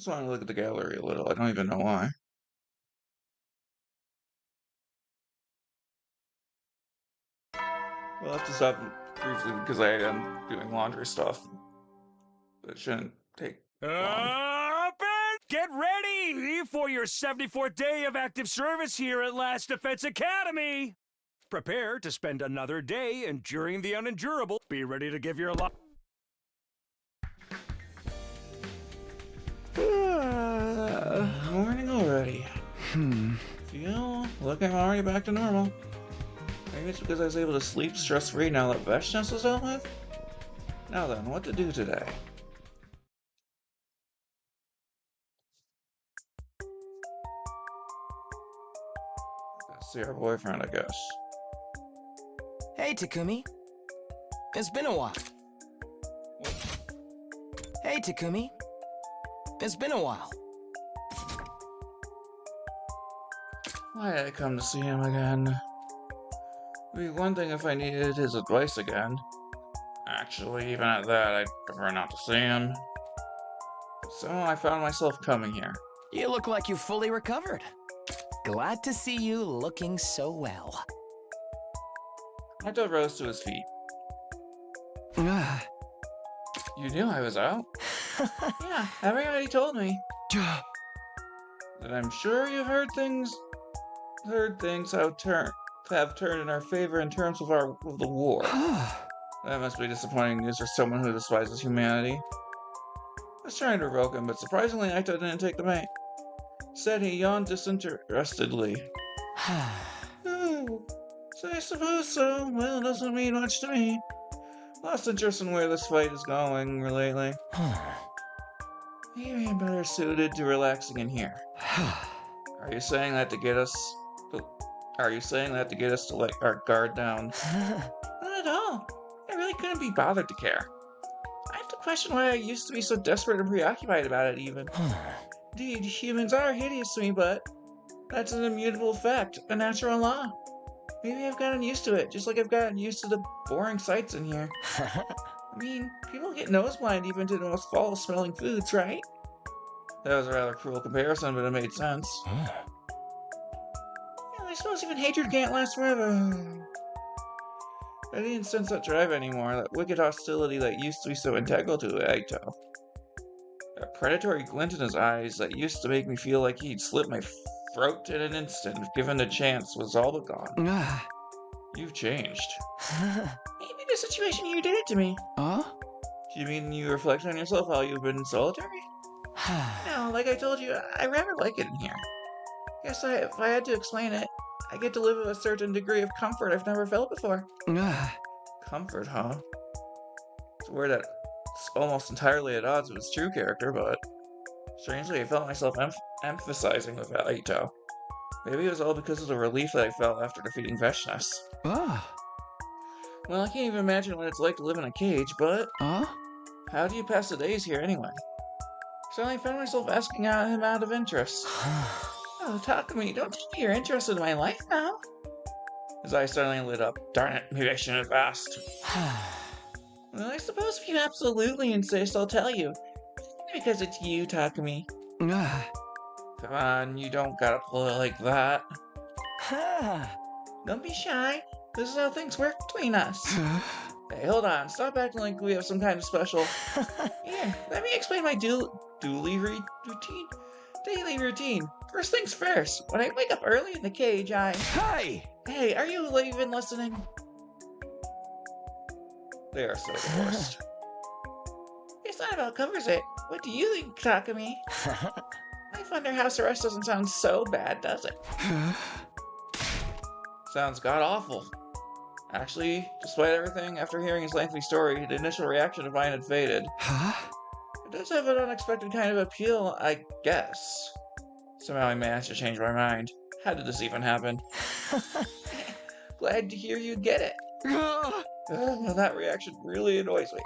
just want to look at the gallery a little. I don't even know why. We'll have to stop briefly because I am doing laundry stuff. It shouldn't take long. Up and get ready for your 74th day of active service here at Last Defense Academy. Prepare to spend another day enduring the unendurable. Be ready to give your life. Morning already. Look, I'm already back to normal. Maybe it's because I was able to sleep stress-free now that Veshness was dealt with? Now then, what to do today? Let's see our boyfriend, I guess. Hey, Takumi. It's been a while. Hey, Takumi. It's been a while. Why did I come to see him again? It'd be one thing if I needed his advice again. Actually, even at that, I'd prefer not to see him. So I found myself coming here. You look like you fully recovered. Glad to see you looking so well. Hito rose to his feet. You knew I was out? Yeah, everybody told me. And I'm sure you've heard things have turned in our favor in terms of the war. That must be disappointing news for someone who despises humanity. I was trying to provoke him, but surprisingly Aito didn't take the bait. Instead, he yawned disinterestedly. Oh, so I suppose so. Well, it doesn't mean much to me. Lost interest in where this fight is going lately. Maybe I'm better suited to relaxing in here. Are you saying that to get us to let our guard down? Not at all. I really couldn't be bothered to care. I have to question why I used to be so desperate and preoccupied about it, even. Indeed, humans are hideous to me, but that's an immutable fact, a natural law. Maybe I've gotten used to it, just like I've gotten used to the boring sights in here. I mean, people get noseblind even to the most foul-smelling foods, right? That was a rather cruel comparison, but it made sense. I suppose even hatred can't last forever. I didn't sense that drive anymore, that wicked hostility that used to be so integral to Aito. That predatory glint in his eyes that used to make me feel like he'd slit my throat in an instant if given the chance was all but gone. You've changed. Maybe the situation here did it to me. Huh? Do you mean you reflect on yourself how you've been solitary? No, like I told you, I rather like it in here. Guess if I had to explain it, I get to live with a certain degree of comfort I've never felt before. Comfort, huh? It's a word that's almost entirely at odds with its true character, but strangely I felt myself emphasizing with Aito. Maybe it was all because of the relief that I felt after defeating Veshness. Well, I can't even imagine what it's like to live in a cage, but how do you pass the days here anyway? So I found myself asking him out of interest. Oh, Takumi, don't tell me you're interested in my life now. His eyes suddenly lit up. Darn it, maybe I shouldn't have asked. Well, I suppose if you absolutely insist, I'll tell you. Because it's you, Takumi. Come on, you don't gotta pull it like that. Don't be shy. This is how things work between us. Hey, hold on. Stop acting like we have some kind of special... Here, let me explain my daily routine. First things first. When I wake up early in the cage, Hey, are you even listening? They are so divorced. It's not about covers it. What do you think, Takumi? Life under house arrest doesn't sound so bad, does it? Sounds god-awful. Actually, despite everything, after hearing his lengthy story, the initial reaction of mine had faded. It does have an unexpected kind of appeal, I guess. Somehow I managed to change my mind. How did this even happen? Glad to hear you get it. That reaction really annoys me.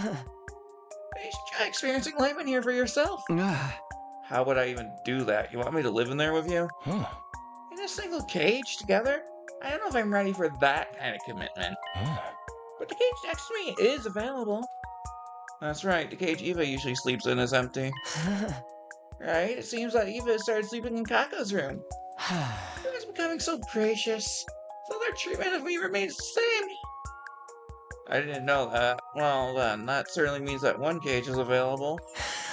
You should try experiencing life in here for yourself. How would I even do that? You want me to live in there with you? In a single cage together? I don't know if I'm ready for that kind of commitment. But the cage next to me is available. That's right, the cage Eva usually sleeps in is empty. right? It seems like Eva started sleeping in Kako's room. Everyone's becoming so gracious. So their treatment of me remains the same. I didn't know that. Well, then, that certainly means that one cage is available.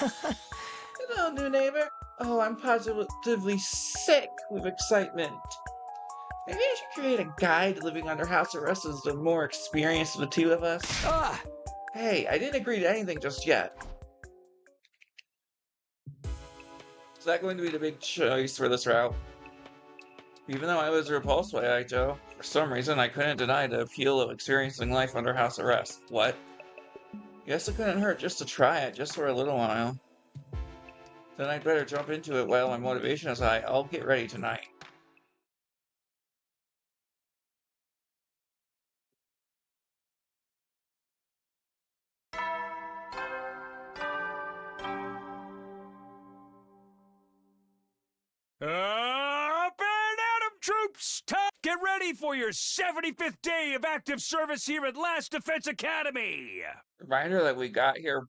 Hello, new neighbor. Oh, I'm positively sick with excitement. Maybe I should create a guide to living under house arrest as the more experienced of the two of us. Ah! Hey, I didn't agree to anything just yet. Is that going to be the big choice for this route? Even though I was repulsed by Aito, for some reason I couldn't deny the appeal of experiencing life under house arrest. What? Guess it couldn't hurt just to try it, just for a little while. Then I'd better jump into it while my motivation is high. I'll get ready tonight. Up and Atom troops! Get ready for your 75th day of active service here at Last Defense Academy! Reminder that we got here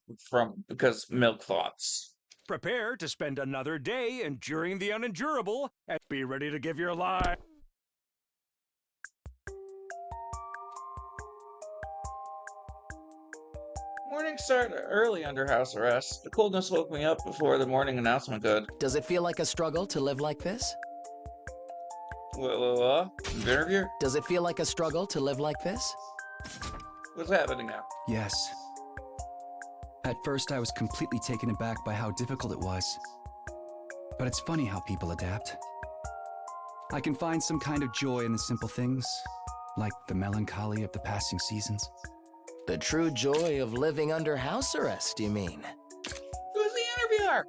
because milk thoughts. Prepare to spend another day enduring the unendurable and be ready to give your life. Morning started early under house arrest. The coldness woke me up before the morning announcement could. Does it feel like a struggle to live like this? Interview? Does it feel like a struggle to live like this? What's happening now? Yes. At first, I was completely taken aback by how difficult it was. But it's funny how people adapt. I can find some kind of joy in the simple things, like the melancholy of the passing seasons. The true joy of living under house arrest, you mean? Who's the interviewer?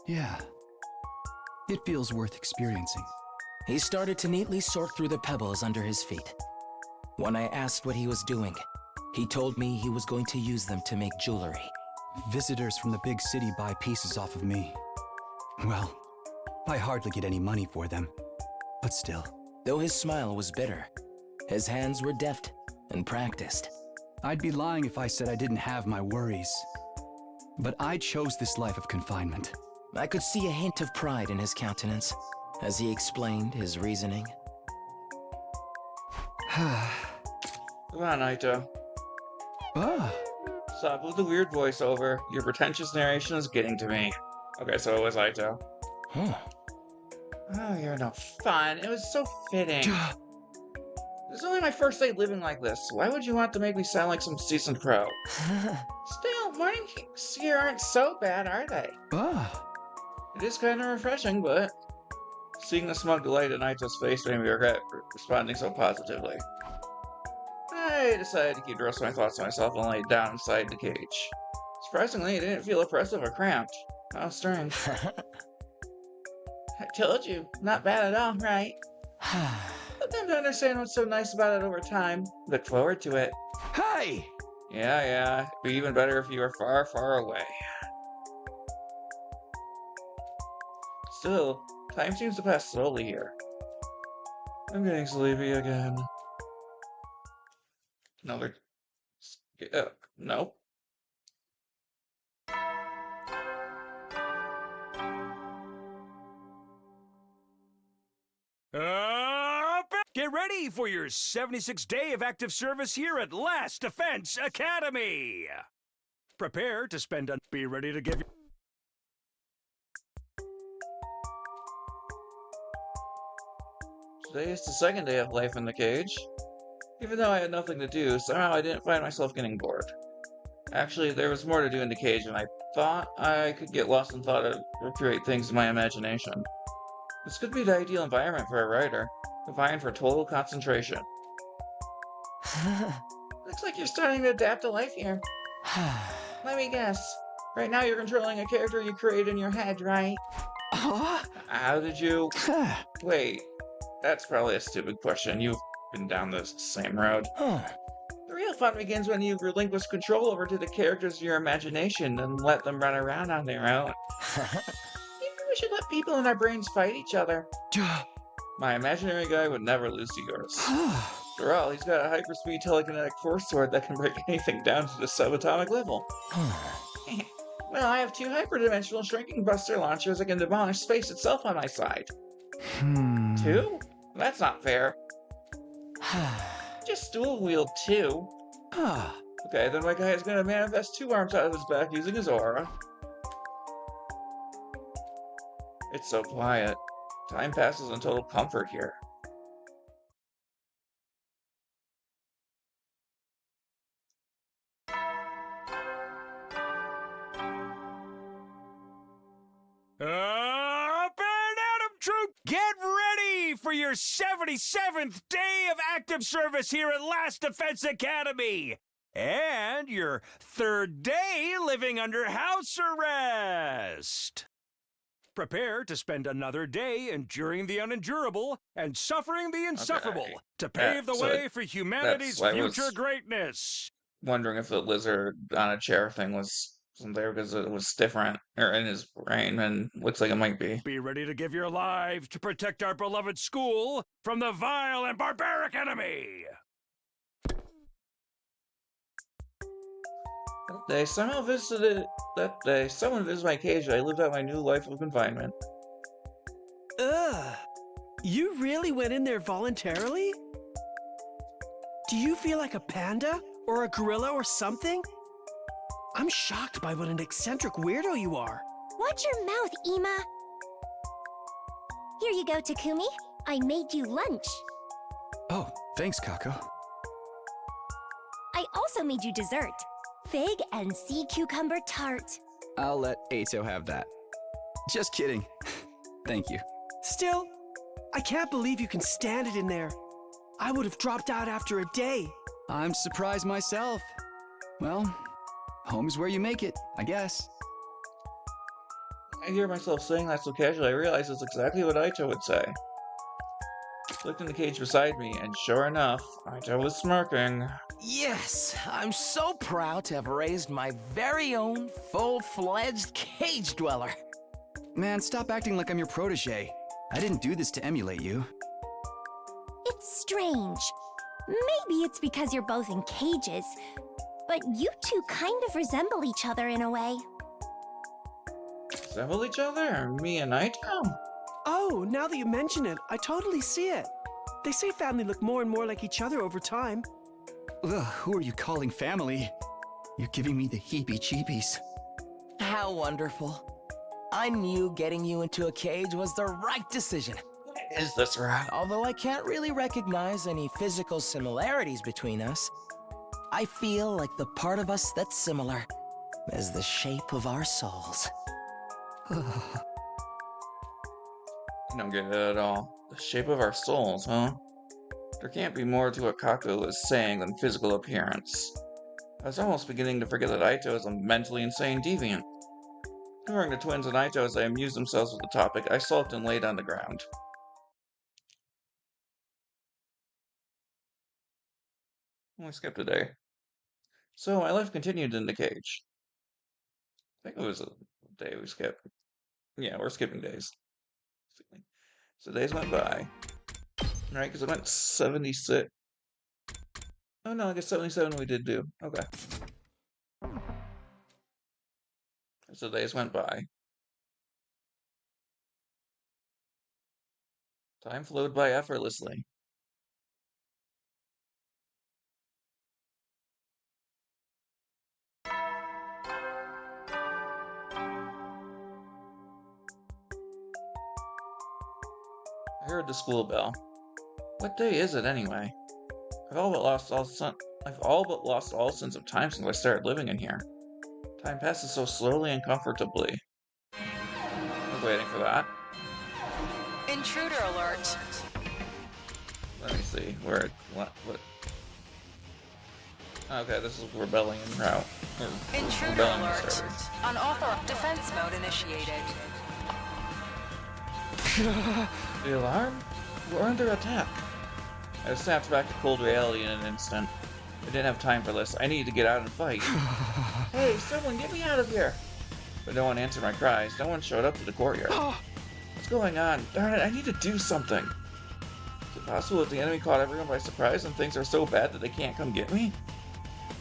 Yeah. It feels worth experiencing. He started to neatly sort through the pebbles under his feet. When I asked what he was doing, he told me he was going to use them to make jewelry. Visitors from the big city buy pieces off of me. Well, I hardly get any money for them, but still. Though his smile was bitter, his hands were deft and practiced. I'd be lying if I said I didn't have my worries. But I chose this life of confinement. I could see a hint of pride in his countenance as he explained his reasoning. Come on, Aito. Stop with the weird voiceover. Your pretentious narration is getting to me. Okay, so it was Aito. Huh. Oh, you're no fun. It was so fitting. This is only my first day living like this. Why would you want to make me sound like some seasoned pro? Still, mornings here aren't so bad, are they? It is kind of refreshing, but seeing the smug delight in Aito's face made me regret responding so positively. I decided to keep the rest of my thoughts to myself and lay down inside the cage. Surprisingly, it didn't feel oppressive or cramped. How strange. I told you, not bad at all, right? I'll come to understand what's so nice about it over time. Look forward to it. Hey! Yeah, it'd be even better if you were far, far away. Still, time seems to pass slowly here. I'm getting sleepy again. Another... Nope. Get ready for your 76th day of active service here at Last Defense Academy! Prepare to spend a... Be ready to give... Today is the second day of life in the cage. Even though I had nothing to do, somehow I didn't find myself getting bored. Actually, there was more to do in the cage, and I thought I could get lost in thought and recreate things in my imagination. This could be the ideal environment for a writer, confined for total concentration. Looks like you're starting to adapt to life here. Let me guess. Right now you're controlling a character you create in your head, right? How did you... Wait, that's probably a stupid question. You've been down this same road. The real fun begins when you relinquish control over to the characters of your imagination and let them run around on their own. Maybe we should let people in our brains fight each other. My imaginary guy would never lose to yours. After all, he's got a hyperspeed telekinetic force sword that can break anything down to the subatomic level. Well, I have 2 hyperdimensional shrinking buster launchers that can demolish space itself on my side. 2? That's not fair. Just dual wield 2. Okay, then my guy is gonna manifest 2 arms out of his back using his aura. It's so quiet. Time passes in total comfort here. Up and Atom Troop, get ready for your 77th day of active service here at Last Defense Academy! And your 3rd day living under house arrest! Prepare to spend another day enduring the unendurable and suffering the insufferable to pave the way for humanity's future greatness. Wondering if the lizard on a chair thing was there because it was different or in his brain, and looks like it might be. Be ready to give your lives to protect our beloved school from the vile and barbaric enemy. Someone visited my cage and I lived out my new life of confinement. Ugh. You really went in there voluntarily? Do you feel like a panda? Or a gorilla or something? I'm shocked by what an eccentric weirdo you are. Watch your mouth, Ima. Here you go, Takumi. I made you lunch. Oh, thanks, Kako. I also made you dessert. Fig and sea cucumber tart. I'll let Ato have that. Just kidding. Thank you. Still, I can't believe you can stand it in there. I would have dropped out after a day. I'm surprised myself. Well, home is where you make it, I guess. I hear myself saying that so casually, I realize it's exactly what Aito would say. I looked in the cage beside me, and sure enough, Aito was smirking. Yes, I'm so proud to have raised my very own full-fledged cage dweller. Man, stop acting like I'm your protege. I didn't do this to emulate you. It's strange. Maybe it's because you're both in cages, but you two kind of resemble each other in a way. Resemble each other? Me and Aito? Oh, now that you mention it, I totally see it. They say family look more and more like each other over time. Ugh, who are you calling family? You're giving me the heebie-jeebies. How wonderful. I knew getting you into a cage was the right decision. What is this, Rob? Although I can't really recognize any physical similarities between us, I feel like the part of us that's similar is the shape of our souls. I don't get it at all. The shape of our souls, huh? There can't be more to what Kako is saying than physical appearance. I was almost beginning to forget that Aito is a mentally insane deviant. Ignoring the twins and Aito as they amused themselves with the topic, I sulked and laid on the ground. We skipped a day. So my life continued in the cage. I think it was a day we skipped. Yeah, we're skipping days. So days went by. Right, because it went 76. Oh no, I guess 77 we did do. Okay. So days went by. Time flowed by effortlessly. I heard the school bell. What day is it anyway? I've all but lost all sense of time since I started living in here. Time passes so slowly and comfortably. I was waiting for that. Intruder alert. Let me see what? Okay, this is rebellion route. Intruder Rebellion alert. servers. Unauthorized defense mode initiated. The alarm? We're under attack. I snapped back to cold reality in an instant. I didn't have time for this. I needed to get out and fight. Hey, someone get me out of here! But no one answered my cries. No one showed up to the courtyard. What's going on? Darn it, I need to do something. Is it possible that the enemy caught everyone by surprise and things are so bad that they can't come get me?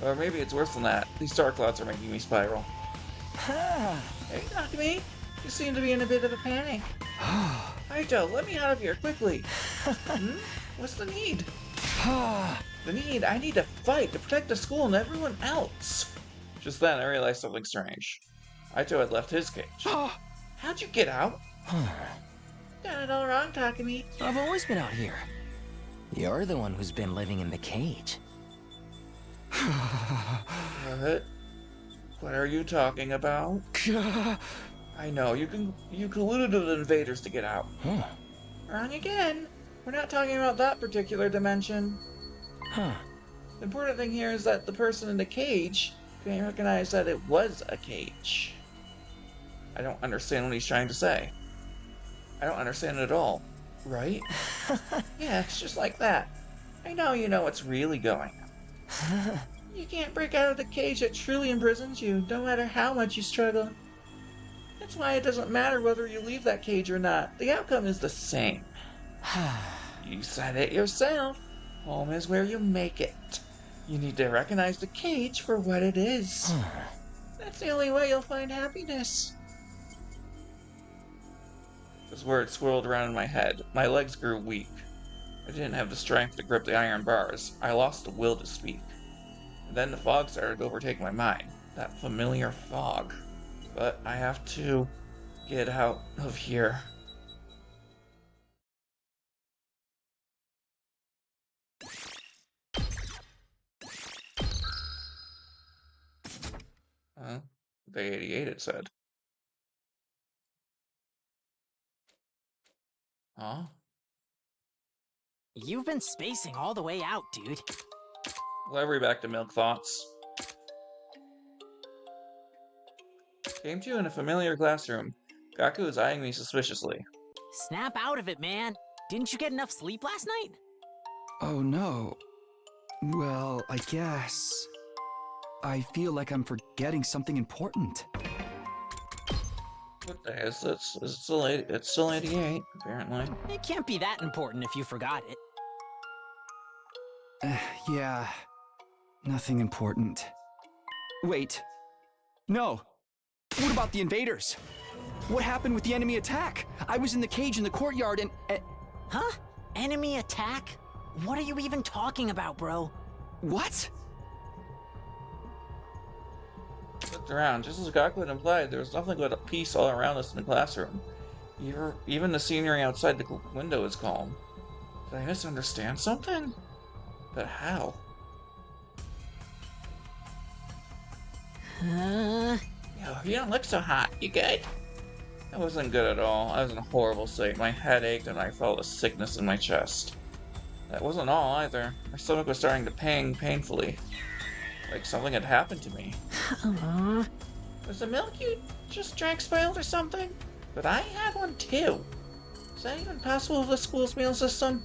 Or maybe it's worse than that. These dark clouds are making me spiral. Hey, Takumi. You seem to be in a bit of a panic. Aito, let me out of here, quickly. What's the need? I need to fight to protect the school and everyone else. Just then, I realized something strange. Aito had left his cage. How'd you get out? Got it all wrong, Takumi. I've always been out here. You're the one who's been living in the cage. What are you talking about? I know, you colluded with the invaders to get out. Wrong again. We're not talking about that particular dimension. The important thing here is that the person in the cage couldn't recognize that it was a cage. I don't understand what he's trying to say. I don't understand it at all. Right? Yeah, it's just like that. I know you know what's really going on. You can't break out of the cage that truly imprisons you, no matter how much you struggle. That's why it doesn't matter whether you leave that cage or not. The outcome is the same. You said it yourself. Home is where you make it. You need to recognize the cage for what it is. That's the only way you'll find happiness. His words swirled around in my head. My legs grew weak. I didn't have the strength to grip the iron bars. I lost the will to speak. And then the fog started to overtake my mind. That familiar fog. But I have to get out of here. Day 88, it said. Huh? You've been spacing all the way out, dude. Library back to Milk Thoughts. Came to you in a familiar classroom. Gaku is eyeing me suspiciously. Snap out of it, man. Didn't you get enough sleep last night? Oh no. Well, I guess. I feel like I'm forgetting something important. What the is this? It's still 88, apparently. It can't be that important if you forgot it. Yeah. Nothing important. Wait. No. What about the invaders? What happened with the enemy attack? I was in the cage in the courtyard and... Huh? Enemy attack? What are you even talking about, bro? What? Looked around. Just as Gaku had implied, there was nothing but peace all around us in the classroom. Even the scenery outside the window is calm. Did I misunderstand something? But how? Yo, you don't look so hot. You good? I wasn't good at all. I was in a horrible state. My head ached and I felt a sickness in my chest. That wasn't all either. My stomach was starting to pang painfully. Like something had happened to me. Was the milk you just drank spoiled or something? But I had one too. Is that even possible with the school's meal system?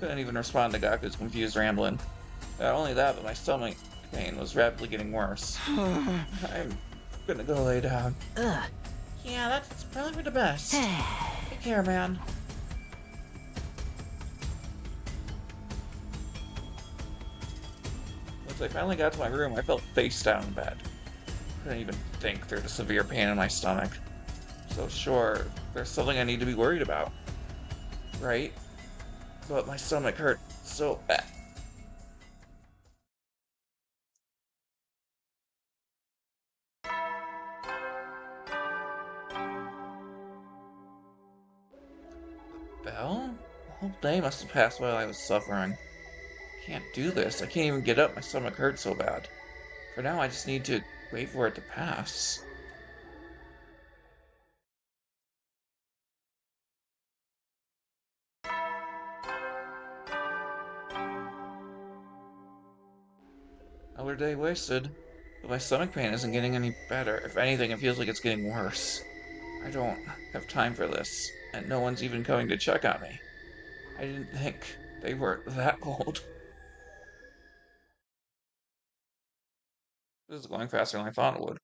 Couldn't even respond to Gaku's confused rambling. Not only that, but my stomach pain was rapidly getting worse. I'm gonna go lay down. Ugh. Yeah, that's probably for the best. Take care, man. Once I finally got to my room, I felt face down in bed. Couldn't even think through the severe pain in my stomach. So sure, there's something I need to be worried about. Right? But my stomach hurt so bad. Bell? The whole day must have passed while I was suffering. Can't do this. I can't even get up. My stomach hurts so bad. For now, I just need to wait for it to pass. Another day wasted. But my stomach pain isn't getting any better. If anything, it feels like it's getting worse. I don't have time for this, and no one's even coming to check on me. I didn't think they were that old. This is going faster than I thought it would.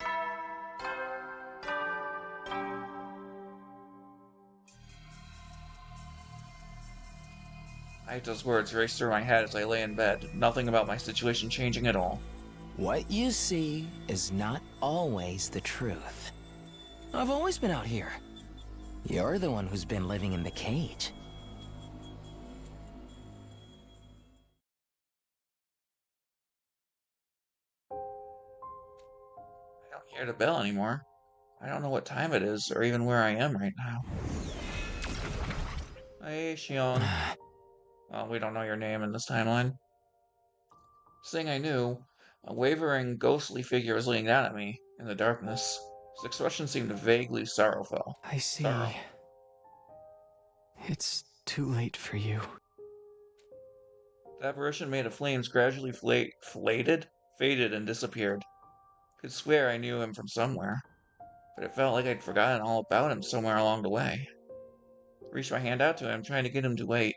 Aito's words raced through my head as I lay in bed, nothing about my situation changing at all. What you see is not always the truth. I've always been out here. You're the one who's been living in the cage. I don't hear the bell anymore. I don't know what time it is or even where I am right now. Hey, Shion. Well, we don't know your name in this timeline. Saying I knew, a wavering, ghostly figure was looking down at me in the darkness. His expression seemed vaguely sorrowful. I see. Sorrow. It's too late for you. The apparition made of flames gradually faded, and disappeared. Could swear I knew him from somewhere, but it felt like I'd forgotten all about him somewhere along the way. Reached my hand out to him, trying to get him to wait.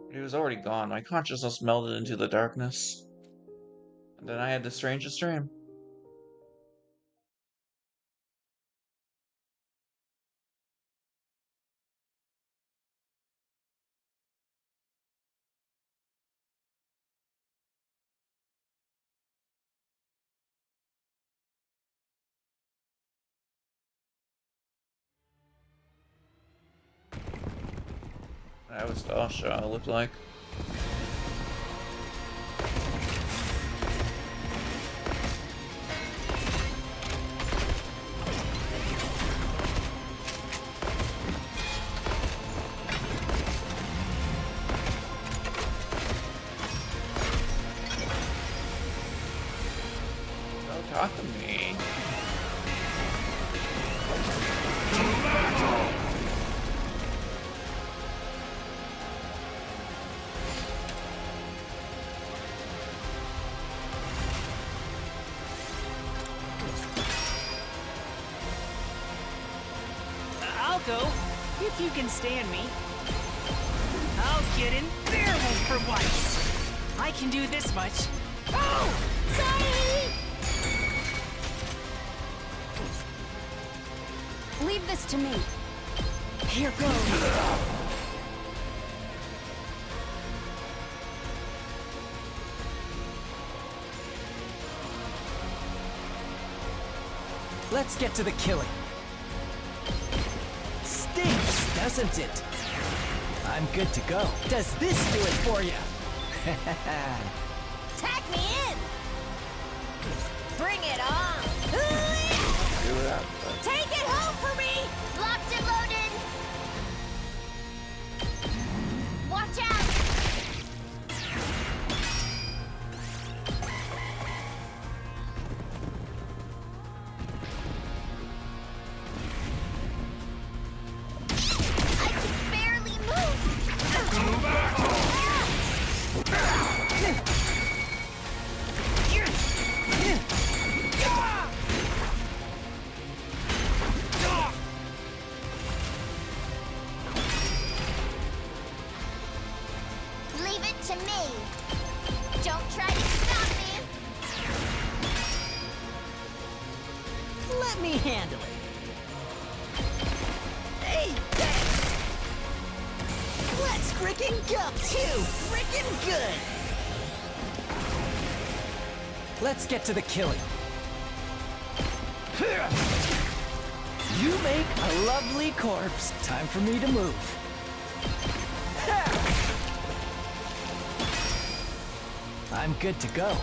But he was already gone. My consciousness melded into the darkness. And then I had the strangest dream. That was Dasha, it looked like. Don't talk to me. I'll go, if you can stand me. I'll get in there for once. I can do this much. Oh! Sorry! Leave this to me. Here goes. Let's get to the killing. Stinks, doesn't it? I'm good to go. Does this do it for you? Tag me in! Bring it on! Do that, but Take it home for me! Locked and loaded! Watch out! I can barely move! Leave it to me. Don't try to stop me. Let me handle it. Hey, let's frickin' go! Too frickin' good! Let's get to the killing. You make a lovely corpse. Time for me to move. I'm good to go.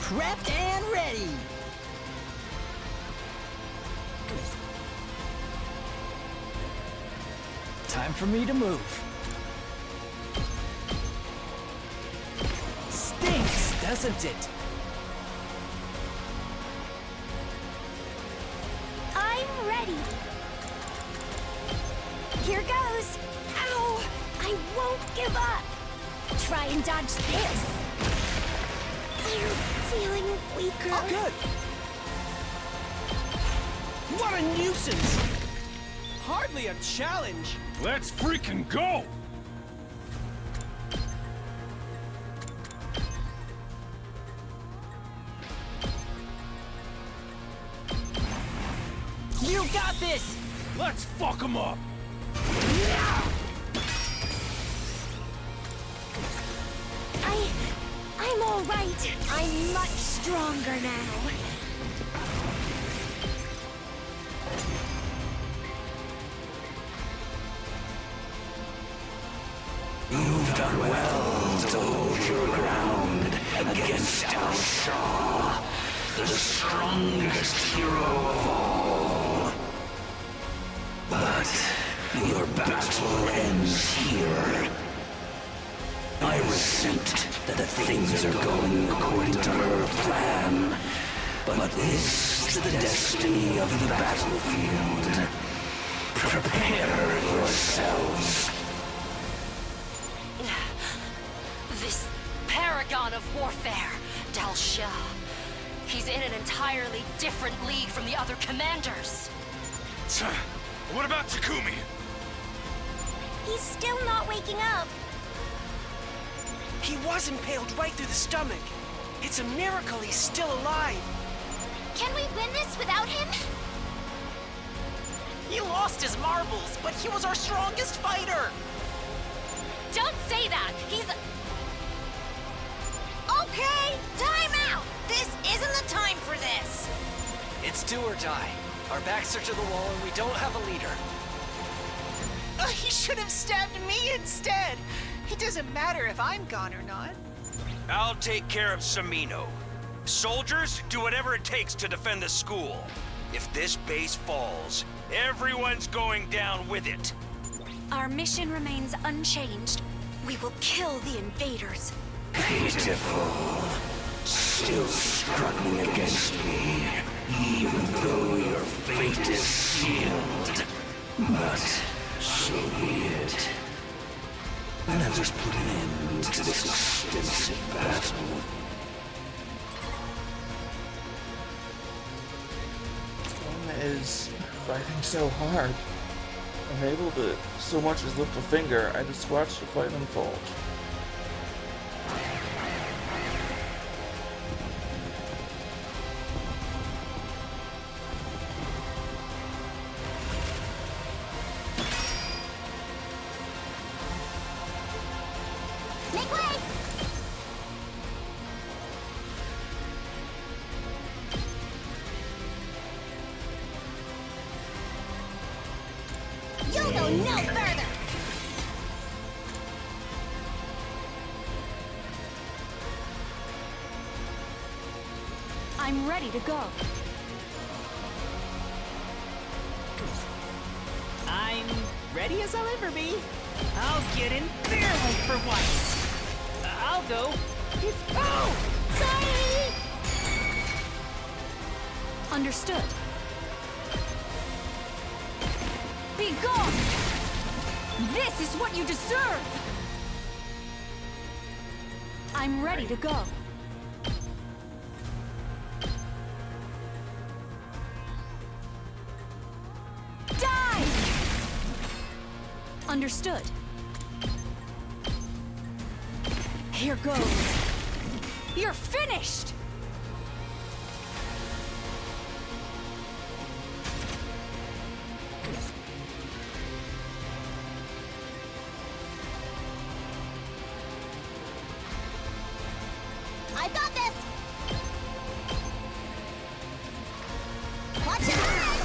Prepped and ready! Time for me to move. Stinks, doesn't it? I'm ready. Here goes. Ow! I won't give up. Try and dodge this. I'm feeling weaker. Oh, good. What a nuisance! Hardly a challenge. Let's freaking go! You got this! Let's fuck him up! I'm all right. I'm much stronger now. You've done well to hold your ground against Al Shah, the strongest hero of all. But your battle ends here. I resent that things are going according to her plan, but this is the destiny of the battlefield. Prepare yourselves. This paragon of warfare, Dal Shah. He's in an entirely different league from the other commanders. What about Takumi? He's still not waking up. He was impaled right through the stomach. It's a miracle he's still alive. Can we win this without him? He lost his marbles, but he was our strongest fighter. Don't say that! He's... Okay, time out! This isn't the time for this! It's do or die. Our backs are to the wall and we don't have a leader. He should have stabbed me instead. It doesn't matter if I'm gone or not. I'll take care of Samino. Soldiers, do whatever it takes to defend the school. If this base falls, everyone's going down with it. Our mission remains unchanged. We will kill the invaders. Pitiful. Still struggling against me, even though your fate is sealed. But so be it. Let us put an end to this extensive battle. One is fighting so hard. Unable to so much as lift a finger, I just watched the fight unfold. Make way! You'll go no further! I'm ready to go. I'm ready as I'll ever be. I'll get in barely for once. I'll go. Oh! Sorry! Understood. Be gone! This is what you deserve! I'm ready to go. Die! Understood. Here goes. You're finished! I got this! Watch out!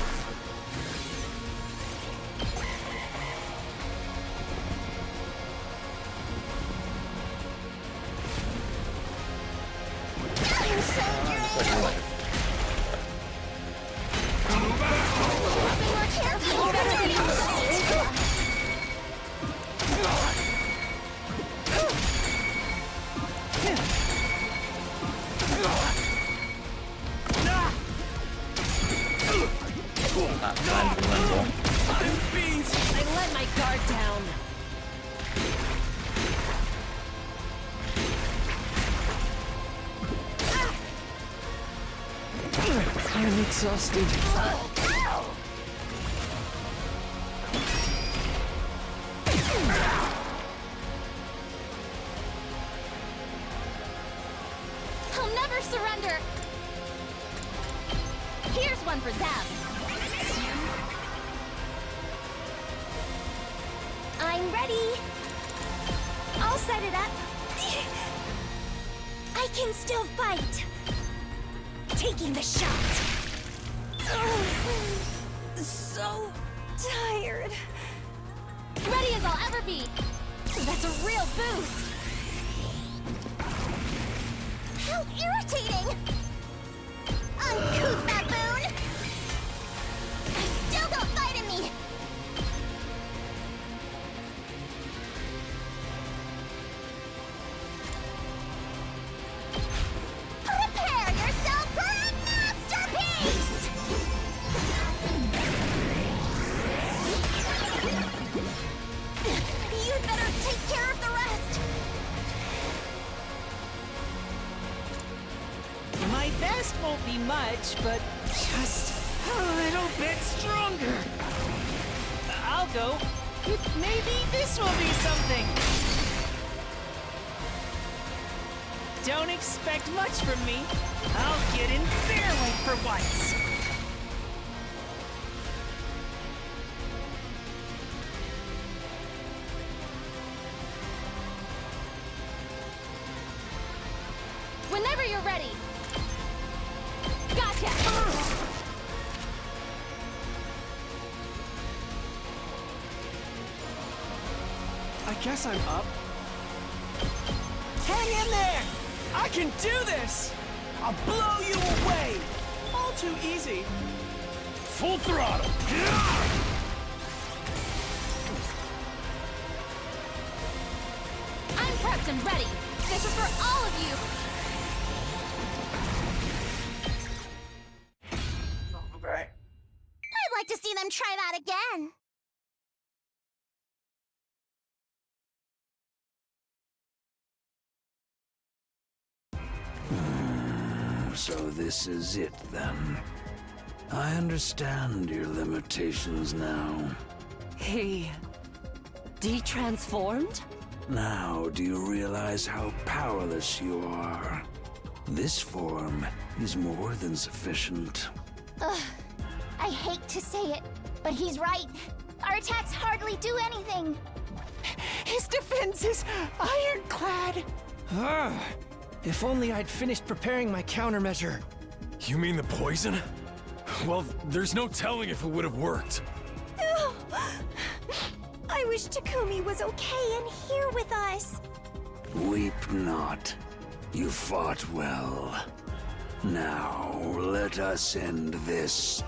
I'm so more careful! Better than you. I let my guard down. I'm exhausted. I'll never surrender. Here's one for them. ready. I'll set it up. I can still fight. Taking the shot. So tired. Ready as I'll ever be. That's a real boost. How irritating! Uncouth baboon! Still don't fight in me! Prepare yourself for a masterpiece! You'd better take care of the rest! My best won't be much, but just a little bit stronger. I'll go. Maybe this will be something. Don't expect much from me. I'll get in their way for once. Whenever you're ready. Gotcha! I guess I'm up. Hang in there! I can do this! I'll blow you away! All too easy. Full throttle! I'm prepped and ready. This is for all of you. Okay. I'd like to see them try that again. So this is it, then. I understand your limitations now. He... detransformed? Now, do you realize how powerless you are? This form is more than sufficient. Ugh. I hate to say it, but he's right. Our attacks hardly do anything. His defense is ironclad. If only I'd finished preparing my countermeasure. You mean the poison? Well, there's no telling if it would have worked. I wish Takumi was okay and here with us. Weep not. You fought well. Now, let us end this.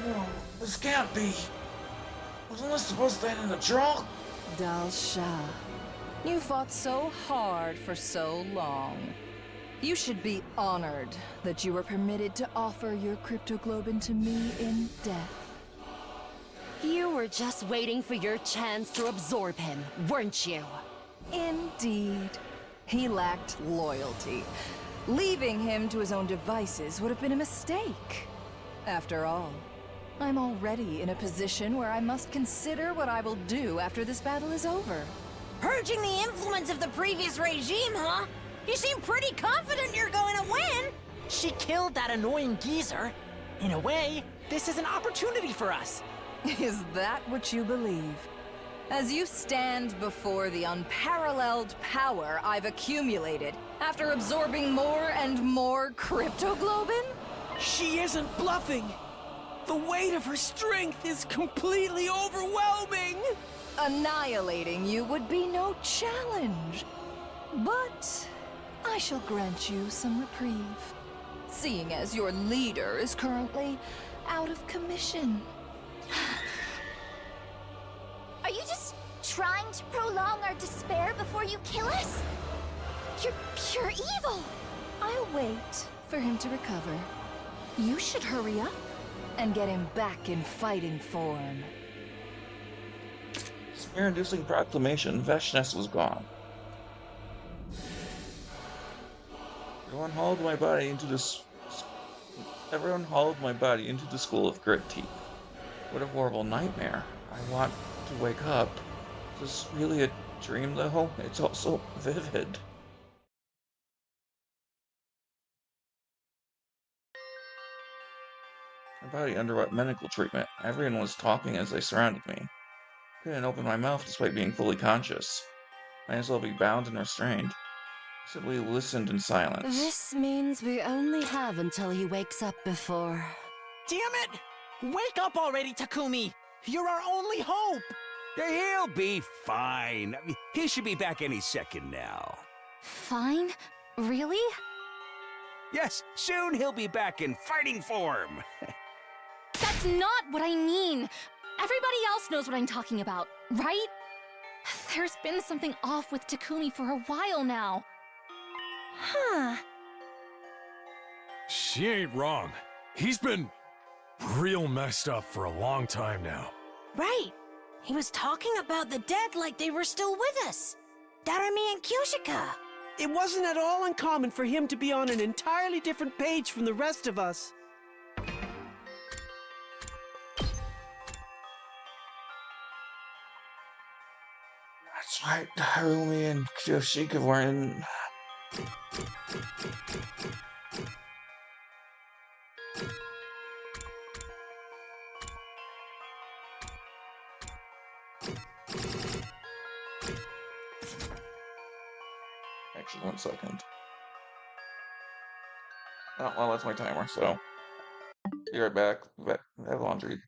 No, this can't be. Wasn't this supposed to end in a draw? Dal Shah, you fought so hard for so long. You should be honored that you were permitted to offer your cryptoglobin to me in death. You were just waiting for your chance to absorb him, weren't you? Indeed. He lacked loyalty. Leaving him to his own devices would have been a mistake. After all, I'm already in a position where I must consider what I will do after this battle is over. Purging the influence of the previous regime, huh? You seem pretty confident you're going to win. She killed that annoying geezer. In a way, this is an opportunity for us. Is that what you believe? As you stand before the unparalleled power I've accumulated after absorbing more and more cryptoglobin? She isn't bluffing. The weight of her strength is completely overwhelming. Annihilating you would be no challenge. But I shall grant you some reprieve, seeing as your leader is currently out of commission. Are you just trying to prolong our despair before you kill us? You're pure evil. I'll wait for him to recover. You should hurry up and get him back in fighting form. Smear-inducing proclamation, Veshness was gone. Everyone hauled my body into this Everyone hauled my body into the school of grit teeth. What a horrible nightmare. I want to wake up. Is this really a dream, though? It's also vivid. My body underwent medical treatment. Everyone was talking as they surrounded me. I couldn't open my mouth despite being fully conscious. Might as well be bound and restrained. I simply listened in silence. This means we only have until he wakes up before... Damn it! Wake up already, Takumi! You're our only hope! He'll be fine. I mean, he should be back any second now. Fine? Really? Yes, soon he'll be back in fighting form. That's not what I mean! Everybody else knows what I'm talking about, right? There's been something off with Takumi for a while now. Huh. She ain't wrong. He's been real messed up for a long time now. Right. He was talking about the dead like they were still with us. Darami and Kyoshika. It wasn't at all uncommon for him to be on an entirely different page from the rest of us. That's right, Harumi and Kyoshika were in... Actually, 1 second. Oh, well, that's my timer, so... Be right back. I have laundry.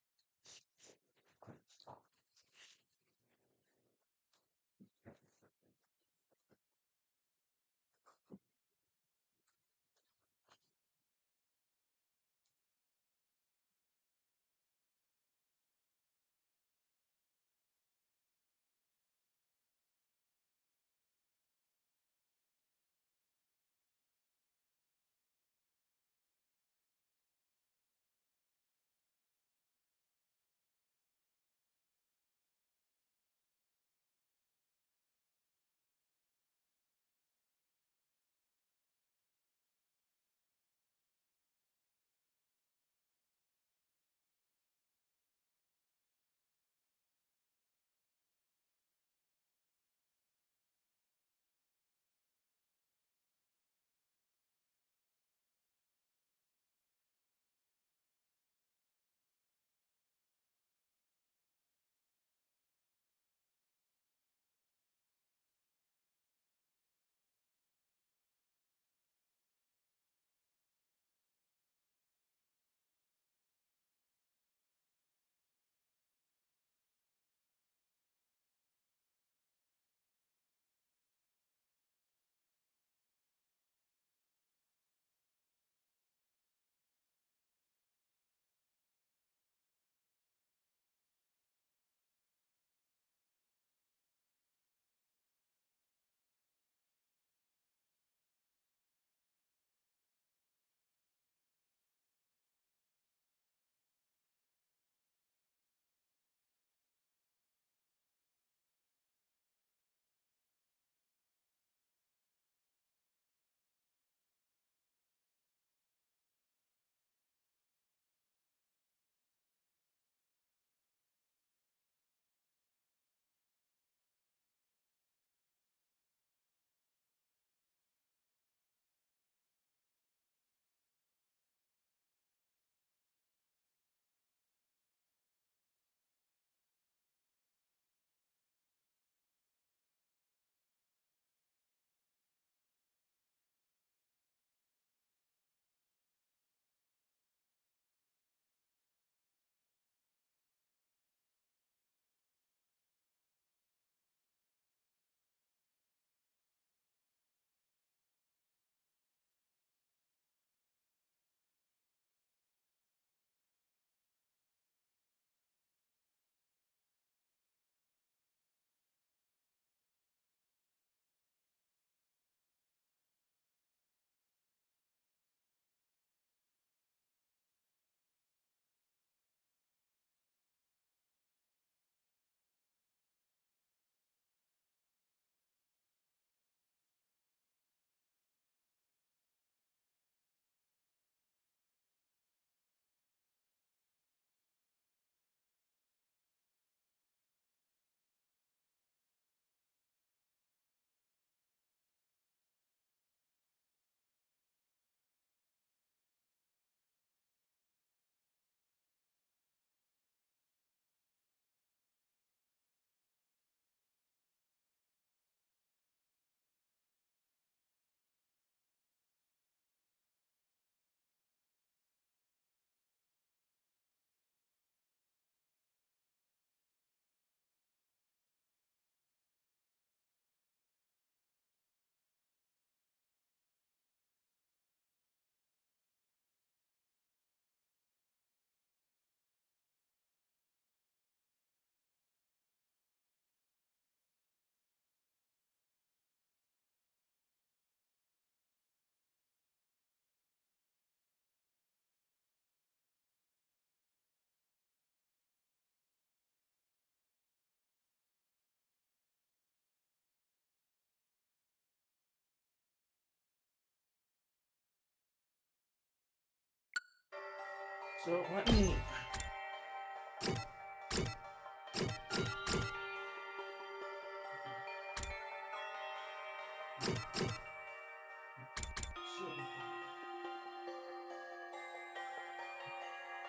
So let me...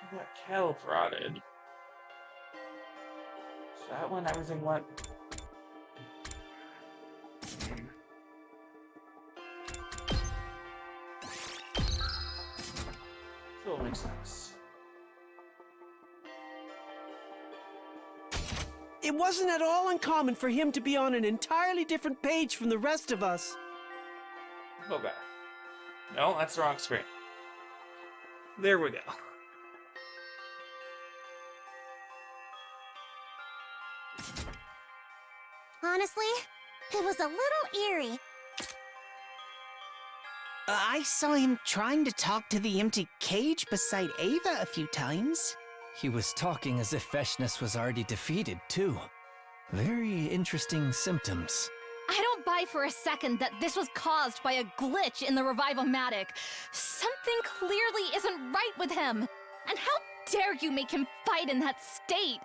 I got cattle prodded. So that when everything went... Still makes sense. It wasn't at all uncommon for him to be on an entirely different page from the rest of us. Go back. No, that's the wrong screen. There we go. Honestly, it was a little eerie. I saw him trying to talk to the empty cage beside Ava a few times. He was talking as if Veshness was already defeated, too. Very interesting symptoms. I don't buy for a second that this was caused by a glitch in the Revive-O-Matic. Something clearly isn't right with him. And how dare you make him fight in that state?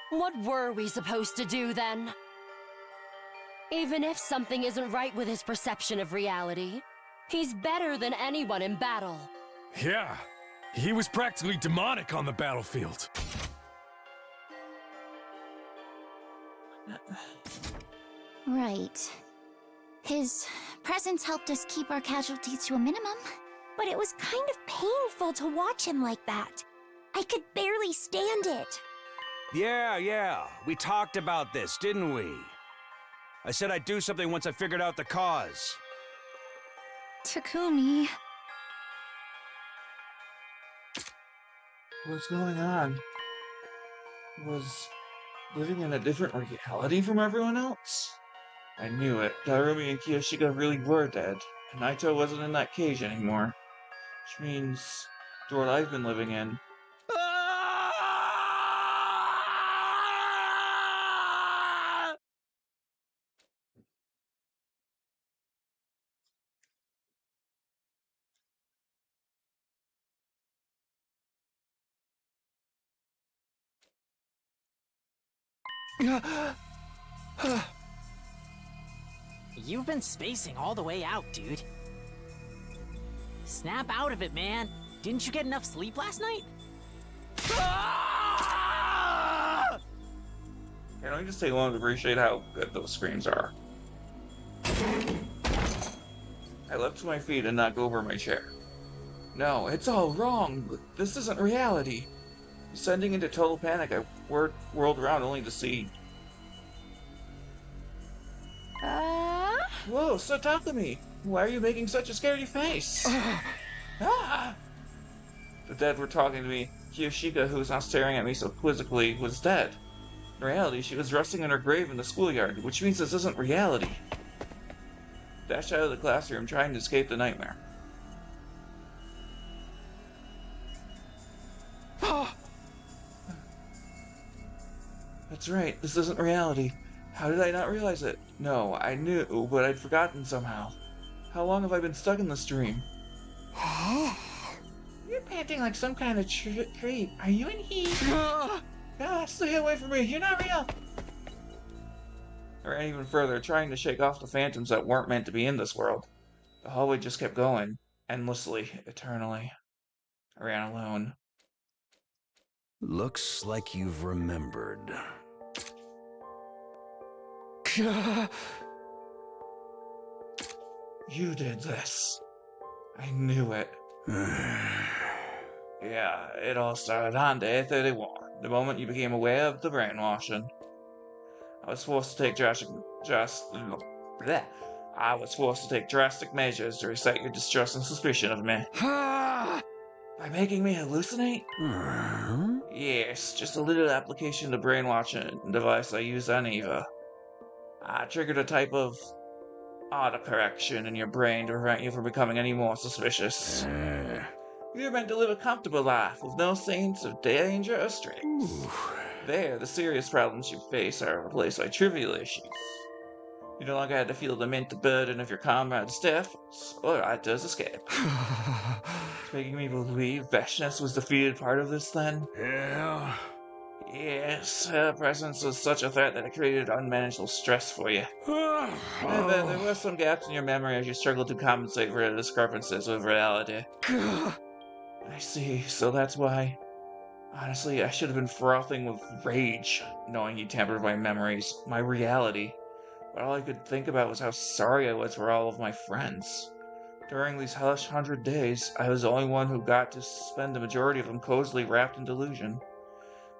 What were we supposed to do then? Even if something isn't right with his perception of reality, he's better than anyone in battle. Yeah, he was practically demonic on the battlefield. Right. His presence helped us keep our casualties to a minimum, but it was kind of painful to watch him like that. I could barely stand it. Yeah, we talked about this, didn't we? I said I'd do something once I figured out the cause. Takumi... What's going on? Was living in a different reality from everyone else? I knew it. Darumi and Kiyoshika really were dead, and Naito wasn't in that cage anymore. Which means the world I've been living in. You've been spacing all the way out, dude. Snap out of it, man. Didn't you get enough sleep last night? Can I just take a moment to appreciate how good those screams are? I leapt to my feet and knocked over my chair. No, it's all wrong. This isn't reality. Descending into total panic, I whirled around only to see... Whoa, so talk to me. Why are you making such a scary face? Ah! The dead were talking to me. Kiyoshika, who was now staring at me so quizzically, was dead. In reality, she was resting in her grave in the schoolyard, which means this isn't reality. Dashed out of the classroom, trying to escape the nightmare. That's right, this isn't reality. How did I not realize it? No, I knew, but I'd forgotten somehow. How long have I been stuck in this dream? You're panting like some kind of creep. Are you in heat? Stay away from me. You're not real. I ran even further, trying to shake off the phantoms that weren't meant to be in this world. The hallway just kept going, endlessly, eternally. I ran alone. Looks like you've remembered. You did this. I knew it. Yeah, it all started on day 31, the moment you became aware of the brainwashing. I was forced to take drastic measures to reset your distrust and suspicion of me. By making me hallucinate? Yes, just a little application of the brainwashing device I used on Eva. I triggered a type of autocorrection in your brain to prevent you from becoming any more suspicious. You're meant to live a comfortable life with no sense of danger or stress. There, the serious problems you face are replaced by trivial issues. You no longer had to feel the mental burden of your comrades' deaths or Aito's escape. It's making me believe Veshness was defeated part of this then? Yeah. Yes, her presence was such a threat that it created unmanageable stress for you. There were some gaps in your memory as you struggled to compensate for the discrepancies with reality. I see, so that's why. Honestly, I should have been frothing with rage, knowing he tampered with my memories, my reality. But all I could think about was how sorry I was for all of my friends. During these hellish 100 days, I was the only one who got to spend the majority of them cozily wrapped in delusion.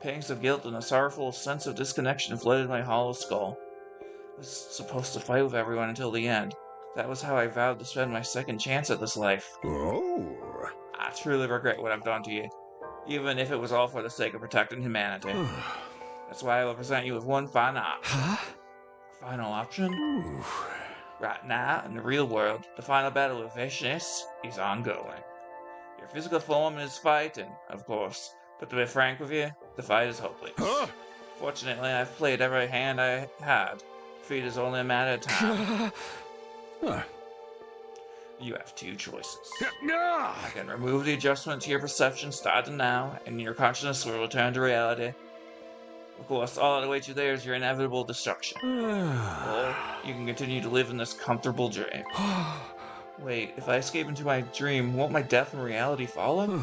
Pangs of guilt and a sorrowful sense of disconnection flooded my hollow skull. I was supposed to fight with everyone until the end. That was how I vowed to spend my second chance at this life. Oh. I truly regret what I've done to you, even if it was all for the sake of protecting humanity. That's why I will present you with one final option. Final option? Right now, in the real world, the final battle with Veshness is ongoing. Your physical form is fighting, of course, but to be frank with you, the fight is hopeless. Fortunately, I've played every hand I had. Defeat is only a matter of time. You have two choices. I can remove the adjustment to your perception starting now, and your consciousness will return to reality. Of course, all that awaits you there is your inevitable destruction. Or you can continue to live in this comfortable dream. Wait, if I escape into my dream, won't my death in reality follow?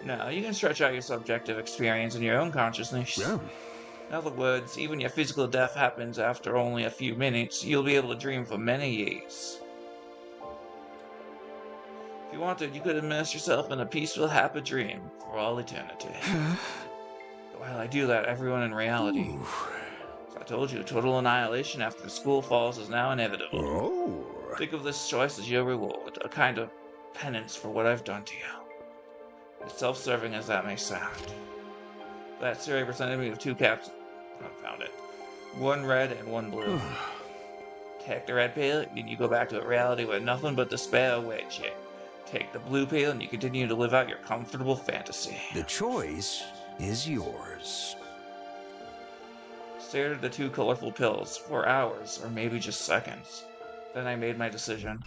No, you can stretch out your subjective experience in your own consciousness. In other words, even your physical death happens after only a few minutes, you'll be able to dream for many years. If you wanted, you could immerse yourself in a peaceful, happy dream for all eternity. While I do that, everyone in reality. As I told you, total annihilation after the school falls is now inevitable. Think of this choice as your reward, a kind of penance for what I've done to you. As self-serving as that may sound. That Siri presented me with two caps. I found it. One red and one blue. Take the red pill, and you go back to a reality where nothing but despair awaits you. Take the blue pill, and you continue to live out your comfortable fantasy. The choice is yours. Stared at the two colorful pills for hours, or maybe just seconds. Then I made my decision.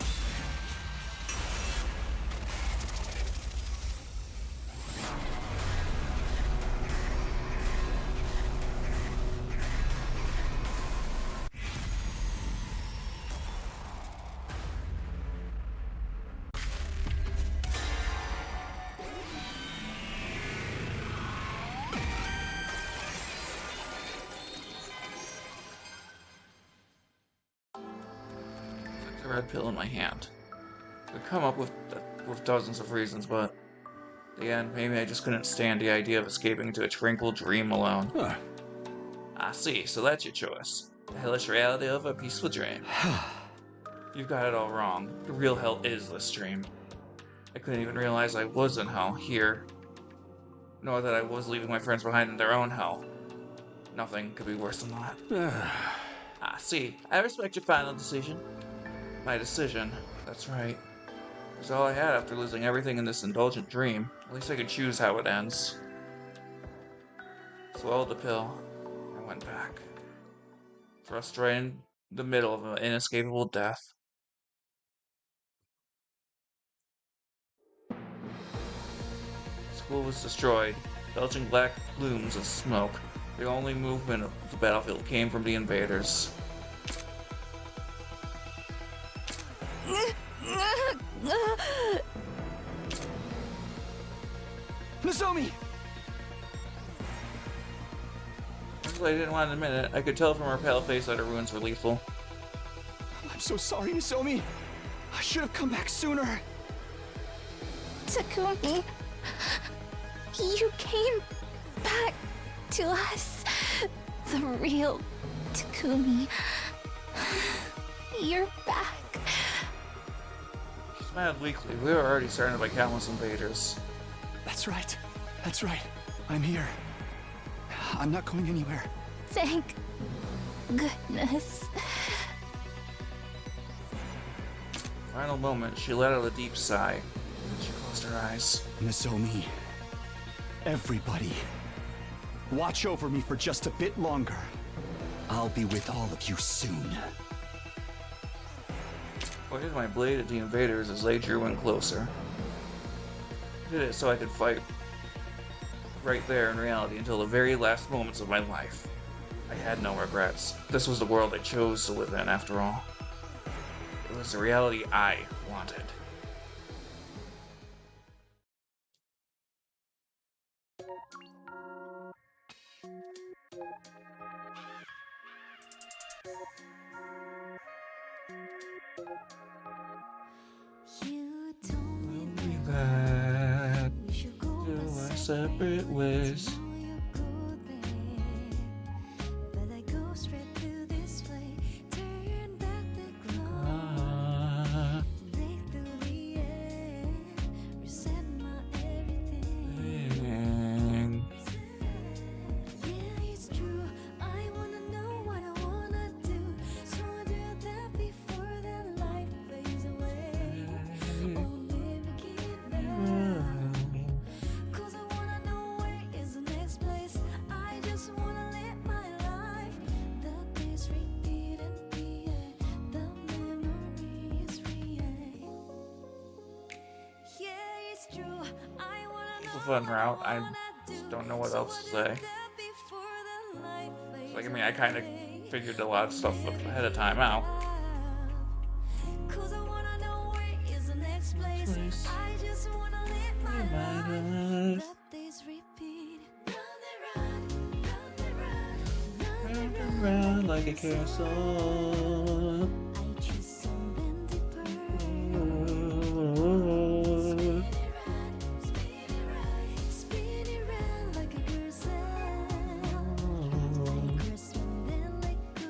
Red pill in my hand. I could come up with dozens of reasons, but in the end, maybe I just couldn't stand the idea of escaping into a tranquil dream alone. I see, so that's your choice. The hellish reality of a peaceful dream. You've got it all wrong. The real hell is this dream. I couldn't even realize I was in hell here, nor that I was leaving my friends behind in their own hell. Nothing could be worse than that. I see. I respect your final decision. My decision, that's right. It was all I had after losing everything in this indulgent dream. At least I could choose how it ends. Swallowed the pill, and went back. Thrust right in the middle of an inescapable death. School was destroyed, belching black plumes of smoke. The only movement of the battlefield came from the invaders. Nozomi! I didn't want to admit it. I could tell from her pale face that her wounds were lethal. I'm so sorry, Nozomi. I should have come back sooner. Takumi, you came back to us. The real Takumi. You're back. She smiled weakly. We were already surrounded by countless invaders. That's right. That's right. I'm here. I'm not going anywhere. Thank goodness. Final moment, she let out a deep sigh. She closed her eyes. Nozomi, everybody, watch over me for just a bit longer. I'll be with all of you soon. Pointed my blade at the invaders as they drew in closer. did it so I could fight right there in reality until the very last moments of my life. I had no regrets. This was the world I chose to live in, after all. It was the reality I wanted. You told me That we should go to our our separate ways. But I go straight through this way. Turn back the clock. Break through the air. Reset my everything. Yeah, it's true. I wanna know what I wanna do. So I do that before that light fades away. Oh, never give up. 'Cause I wanna know where is the next place. I just wanna live my life. The days repeat and repeat. The memory is real. Yeah, it's true. I wanna It's know a fun what I route. I wanna just do. don't know what So else I to do say. that before the light fades Like, I mean, I kind of away. figured a lot of stuff ahead of time out. 'Cause I wanna know where is the next place. Place. I just wanna live my life. life. The days repeat. Run and run, run and run, Round like a carousel. I choose something deeper. Spin it round like a carousel. I grasp and then let go.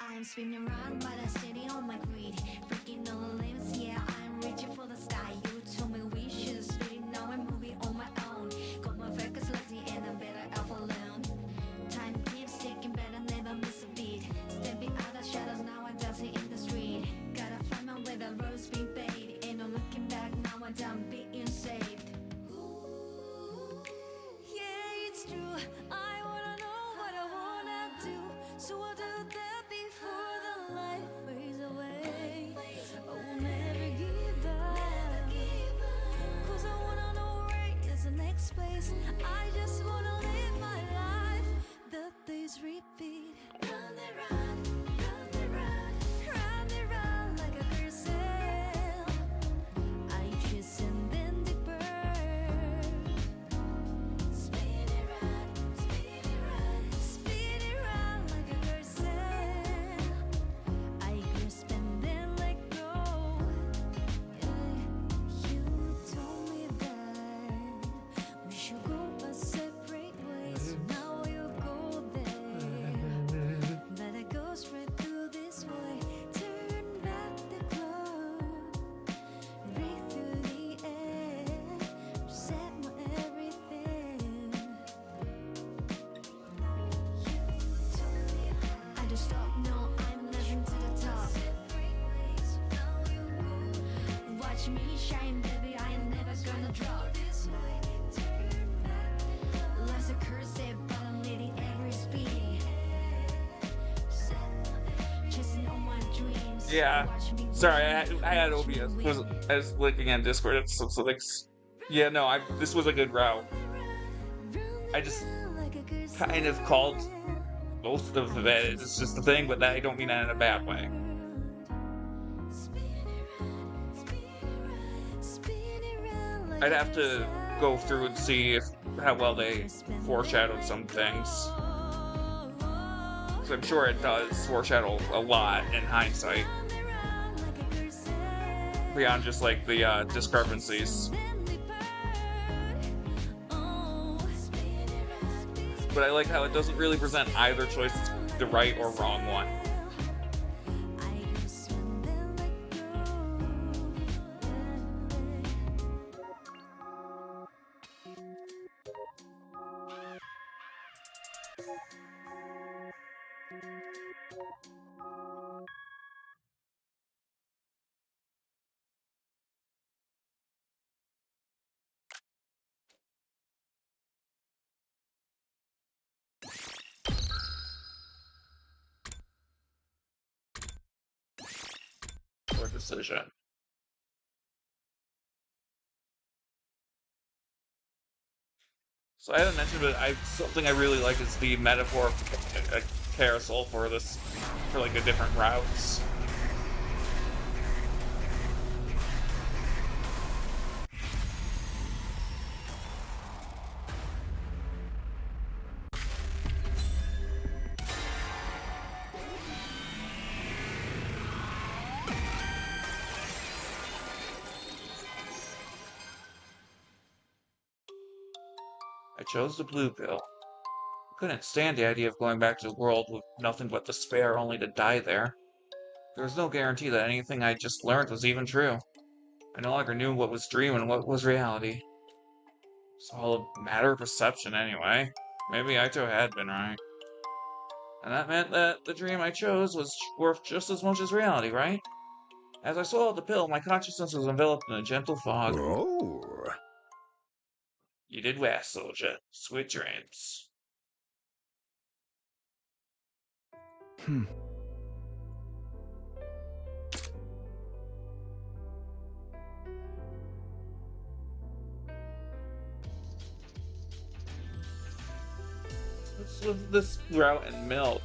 I'm spinning around, but I'm steady on my greed. Breaking all the limits, yeah, I'm reaching for the sky. You told me we should split it, now I'm moving on my own. Got my focus lucky and I'm better off alone. Time keeps ticking, better never miss a beat. Stepping out of shadows, now I'm dancing in the street. Gotta find my way, the road's been paid. Ain't no looking back, now I'm done being saved. Yeah, it's true. I wanna know what I wanna do. So I'll do that before the light fades away. I will never give up. 'Cause I wanna know where is the next place. I just wanna live my life. The days repeat. Run and run, run and run, run and run like a carousel. I chase and then deeper. Spin it round, spin it round, spin it round like a carousel. I grasp and then let go. Yeah, you told me that we should go our separate ways. Now you go there, but I go straight through this way. Turn back the clock, breathe through the air, reset my everything. I don't stop, no, I'm rising to the top. Watch me shine, baby, I ain't never gonna drop. Life's a curse, but I'm leading every speed. Chasing all my dreams. Yeah. Watch me Sorry, run, I had watch me OBS. win. I was looking at Discord. It's so like, yeah, no, this was a good route. I just kind of called both of it. It's just the thing, but that I don't mean that in a bad way. I'd have to go through and see how well they foreshadowed some things. 'Cause I'm sure it does foreshadow a lot in hindsight. Beyond just like the discrepancies. But I like how it doesn't really present either choice as the right or wrong one. decision. So I haven't mentioned, but something I really like is the metaphor of a carousel for this, for like the different routes. I chose the blue pill. I couldn't stand the idea of going back to a world with nothing but despair only to die there. There was no guarantee that anything I just learned was even true. I no longer knew what was dream and what was reality. It's all a matter of perception anyway. Maybe Aito had been right. And that meant that the dream I chose was worth just as much as reality, right? As I swallowed the pill, my consciousness was enveloped in a gentle fog. Oh. You did well, soldier. Sweet dreams. What's with this route and milk?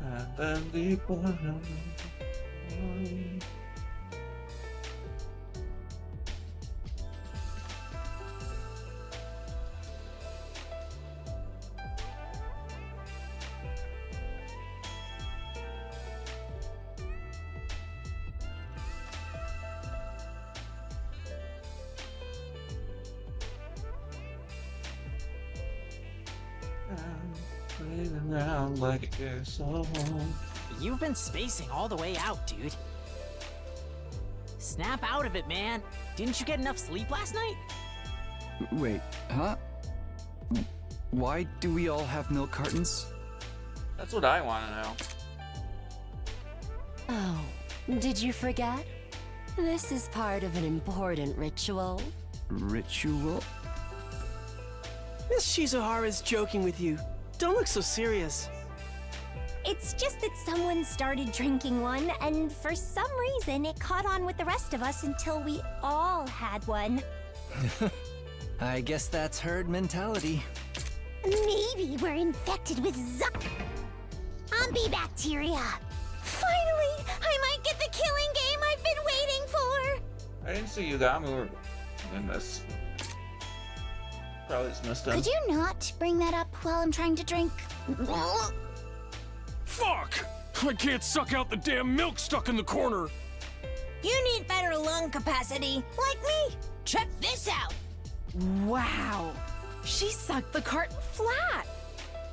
And then the bottom. Playing around like a carousel. You've been spacing all the way out, dude. Snap out of it, man. Didn't you get enough sleep last night? Wait, huh? Why do we all have milk cartons? That's what I want to know. Oh, did you forget? This is part of an important ritual. Ritual? Miss Shizuhara's joking with you. Don't look so serious. It's just that someone started drinking one, and for some reason it caught on with the rest of us until we all had one. I guess that's herd mentality. Maybe we're infected with zombie bacteria. Finally, I might get the killing game I've been waiting for. I didn't see Yugami in this. Probably just missed him. Could you not bring that up while I'm trying to drink? Fuck! I can't suck out the damn milk stuck in the corner! You need better lung capacity, like me. Check this out. Wow! She sucked the carton flat!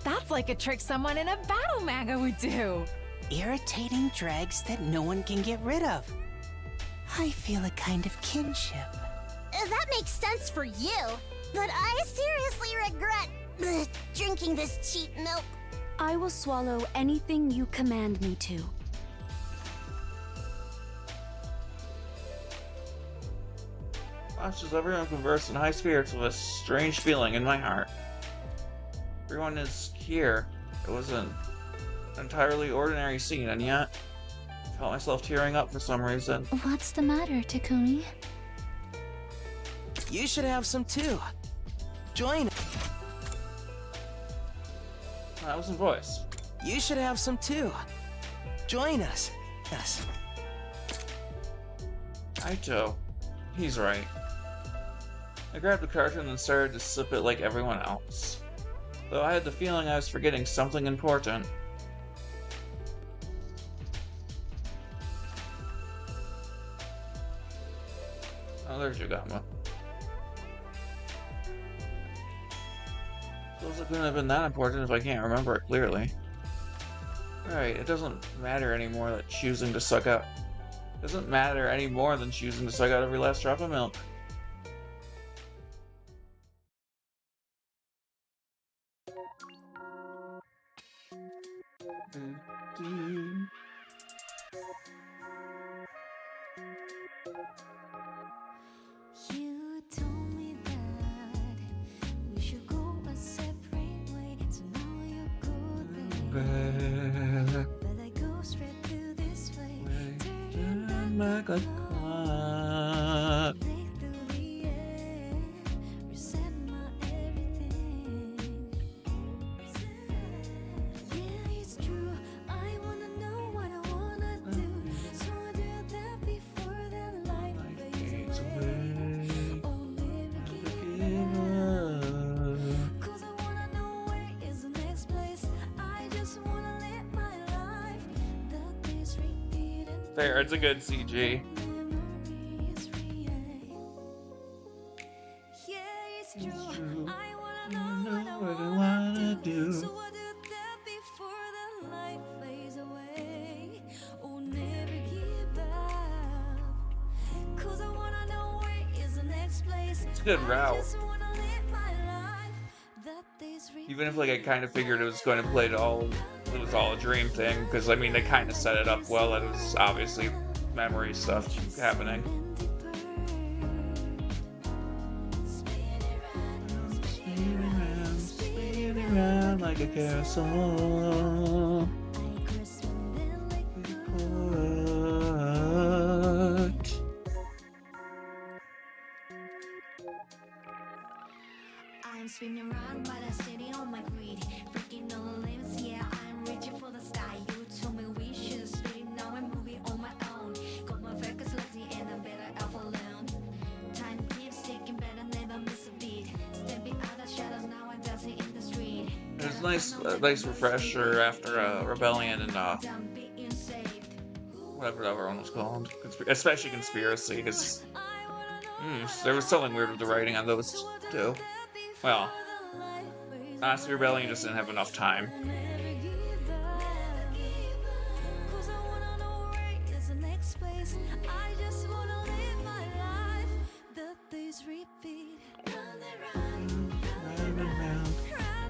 That's like a trick someone in a battle manga would do! Irritating dregs that no one can get rid of. I feel a kind of kinship. That makes sense for you, but I seriously regret drinking this cheap milk. I will swallow anything you command me to. Watches everyone converse in high spirits with a strange feeling in my heart. Everyone is here. It was an entirely ordinary scene, and yet I felt myself tearing up for some reason. What's the matter, Takumi? You should have some too. Join. That was his voice. You should have some too. Join us. Yes. Aito. He's right. I grabbed the carton and started to sip it like everyone else. Though I had the feeling I was forgetting something important. Oh, there's Yugama. Suppose it couldn't have been that important if I can't remember it clearly. Right, it doesn't matter anymore that choosing to suck out. Doesn't matter any more than choosing to suck out every last drop of milk. You told me that we should go a separate way, so now you go there. But I go straight through this way, turn back the clock, flick through the air, reset my everything. Yeah, it's true. I wanna know what I wanna do, so I do that before the light fades away. Oh, never give up, 'cause I wanna know where is the next place. I just wanna live my life. The days repeat and Fair, it's a good CG. memories create. Yeah, it's true. I wanna know what I wanna do, so I do that before the light fades away. Oh, never give up, 'cause I wanna know where is the next place. It's a good route. Just wanna live my life. The days Even if like I kind of figured it was going to play it was all a dream thing, because I mean they kind of set it up well that it was obviously memory stuff happening. Spin around like a carousel. I'm spinning around, but I'm standing on my greed. Freaking on the limits, yeah, I'm reaching for the sky. You told me we should split, now I'm moving on my own. Got my focus lazy and I'm better off alone. Time keeps ticking, better never miss a beat. Stepping out of shadows, now I'm dancing in the street. It was nice refresher after Rebellion and I'm being saved. whatever that one was called, especially Conspiracy, because there was something weird with the writing on those two. Well, honestly, Rebellion just didn't have enough time. Cause I wanna know where is the next place. I just wanna live my life. The days repeat. Round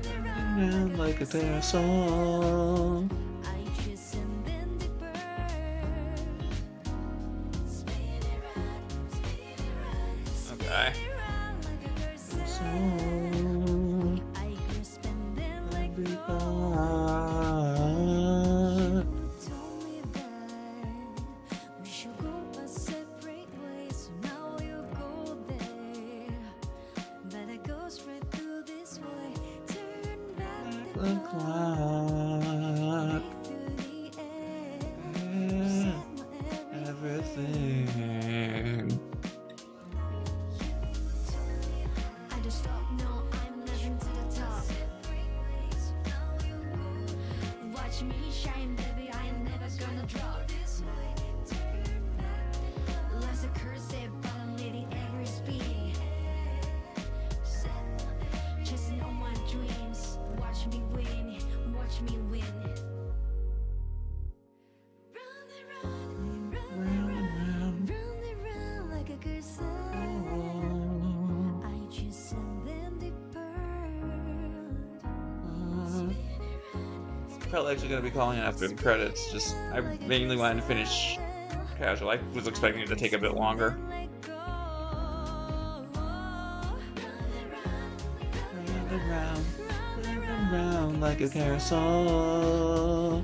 and round like a carousel. I chase and then they burn. Spin it round, Okay. round like a carousel. So I grasp and then let go. Told me that we should go a separate ways, so now you go there. But I go straight through this way, turn back the the clock, clock, through the air, set my everything. I just stop, no, I'm rising to the top. Watch me shine, baby, I ain't never gonna drop. Life's a curse, but I'm leading every speed. Chasing all my dreams, watch me win, watch me win. Round and round like a carousel. I chase and then they burn. Felt actually gonna be calling it after the credits. Just I mainly wanted to finish casual. I was expecting it to take a bit longer. Round and round like a carousel.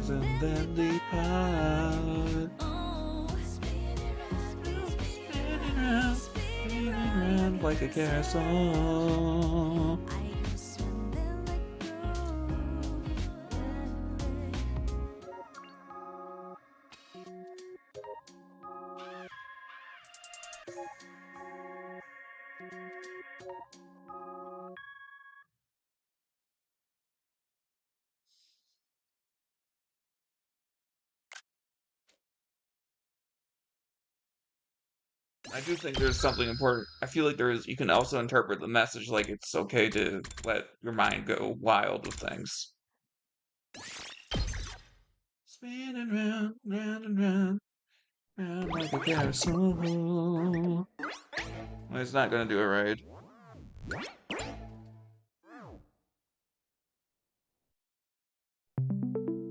And then depart. Spinning round like a carousel. I do think there's something important. I feel like you can also interpret the message like it's okay to let your mind go wild with things. Spinning round, round and round, round like a carousel. Well, it's not gonna do it right.